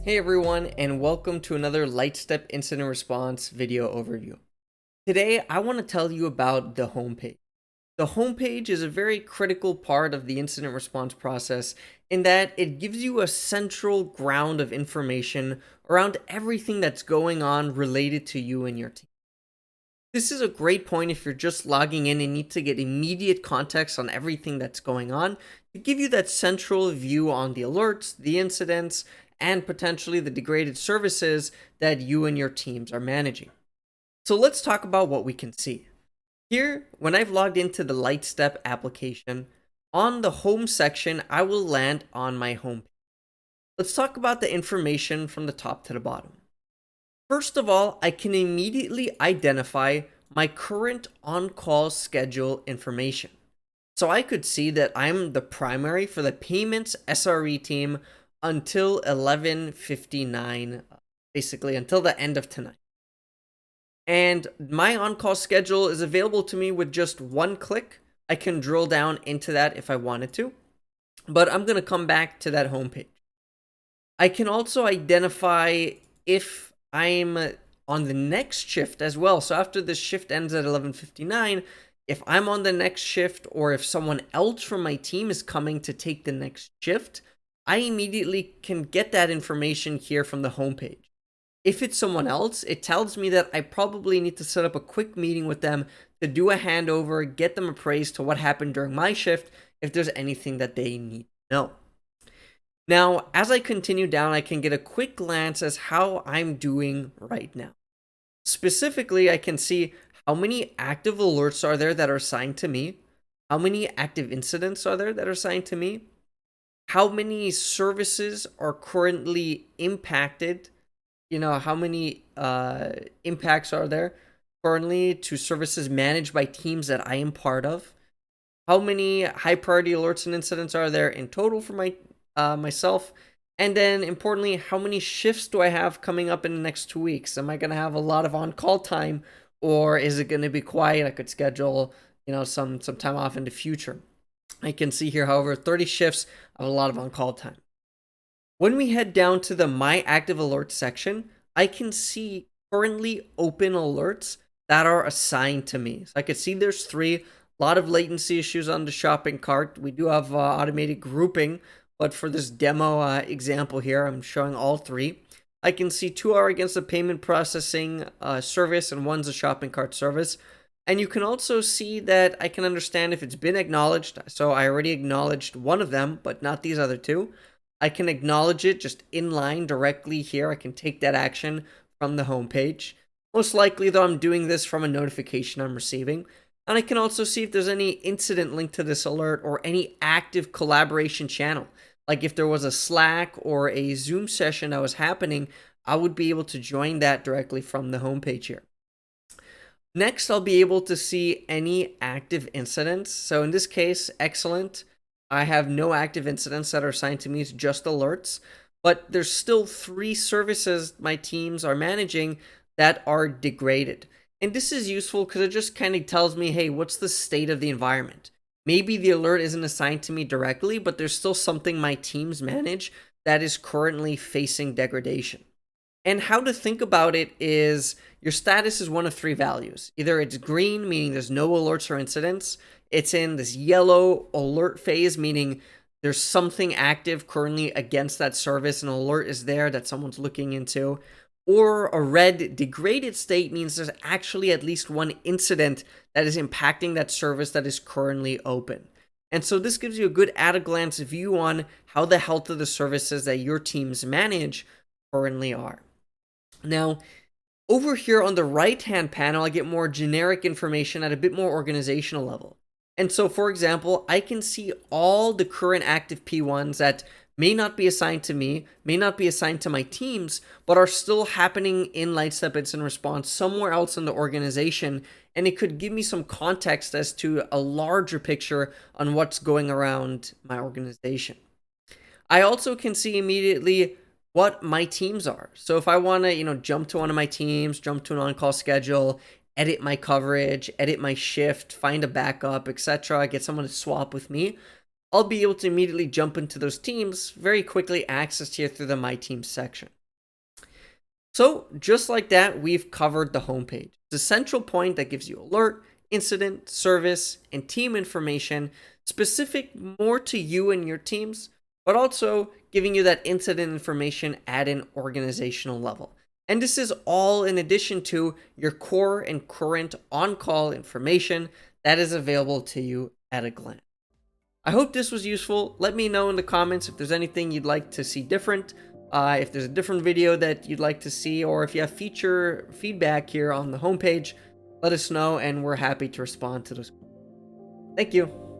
Hey everyone, and welcome to another Lightstep Incident Response video overview. Today, I want to tell you about the homepage. The homepage is a very critical part of the incident response process in that it gives you a central ground of information around everything that's going on related to you and your team. This is a great point if you're just logging in and need to get immediate context on everything that's going on to give you that central view on the alerts, the incidents, and potentially the degraded services that you and your teams are managing. So let's talk about what we can see. Here, when I've logged into the Lightstep application, on the home section, I will land on my home. Let's talk about the information from the top to the bottom. First of all, I can immediately identify my current on-call schedule information. So I could see that I'm the primary for the payments SRE team until 11:59, basically until the end of tonight. And my on-call schedule is available to me with just one click. I can drill down into that if I wanted to, but I'm going to come back to that homepage. I can also identify if I'm on the next shift as well. So after this shift ends at 11:59, if I'm on the next shift or if someone else from my team is coming to take the next shift, I immediately can get that information here from the homepage. If it's someone else, it tells me that I probably need to set up a quick meeting with them to do a handover, get them appraised to what happened during my shift, if there's anything that they need to know. Now, as I continue down, I can get a quick glance as how I'm doing right now. Specifically, I can see how many active alerts are there that are assigned to me, how many active incidents are there that are assigned to me, how many services are currently impacted, how many impacts are there currently to services managed by teams that I am part of, how many high priority alerts and incidents are there in total for myself, and then importantly, how many shifts do I have coming up in the next 2 weeks? Am I going to have a lot of on-call time, or is it going to be quiet? I could schedule some time off in the future. I can see here, however, 30 shifts of a lot of on-call time. When we head down to the My Active Alerts section, I can see currently open alerts that are assigned to me. So I can see there's 3. A lot of latency issues on the shopping cart. We do have automated grouping, but for this demo example here, I'm showing all 3. I can see 2 are against the payment processing service and one's a shopping cart service. And you can also see that I can understand if it's been acknowledged. So I already acknowledged one of them, but not these other 2. I can acknowledge it just in line directly here. I can take that action from the home page. Most likely, though, I'm doing this from a notification I'm receiving. And I can also see if there's any incident linked to this alert or any active collaboration channel. Like if there was a Slack or a Zoom session that was happening, I would be able to join that directly from the home page here. Next, I'll be able to see any active incidents. So in this case, excellent. I have no active incidents that are assigned to me. It's just alerts. But there's still 3 services my teams are managing that are degraded. And this is useful because it just kind of tells me, hey, what's the state of the environment? Maybe the alert isn't assigned to me directly, but there's still something my teams manage that is currently facing degradation. And how to think about it is your status is one of 3 values. Either it's green, meaning there's no alerts or incidents. It's in this yellow alert phase, meaning there's something active currently against that service. An alert is there that someone's looking into. Or a red degraded state means there's actually at least one incident that is impacting that service that is currently open. And so this gives you a good at-a-glance view on how the health of the services that your teams manage currently are. Now, over here on the right-hand panel, I get more generic information at a bit more organizational level. And so, for example, I can see all the current active P1s that may not be assigned to me, may not be assigned to my teams, but are still happening in Lightstep Incident Response somewhere else in the organization. And it could give me some context as to a larger picture on what's going around my organization. I also can see immediately what my teams are. So if I want to, jump to one of my teams, jump to an on-call schedule, edit my coverage, edit my shift, find a backup, etc., get someone to swap with me, I'll be able to immediately jump into those teams very quickly, accessed here through the My Teams section. So just like that, we've covered the homepage. It's a central point that gives you alert, incident, service, and team information specific more to you and your teams, but also giving you that incident information at an organizational level. And this is all in addition to your core and current on-call information that is available to you at a glance. I hope this was useful. Let me know in the comments if there's anything you'd like to see different, if there's a different video that you'd like to see, or if you have feature feedback here on the homepage, let us know and we're happy to respond to those. Thank you.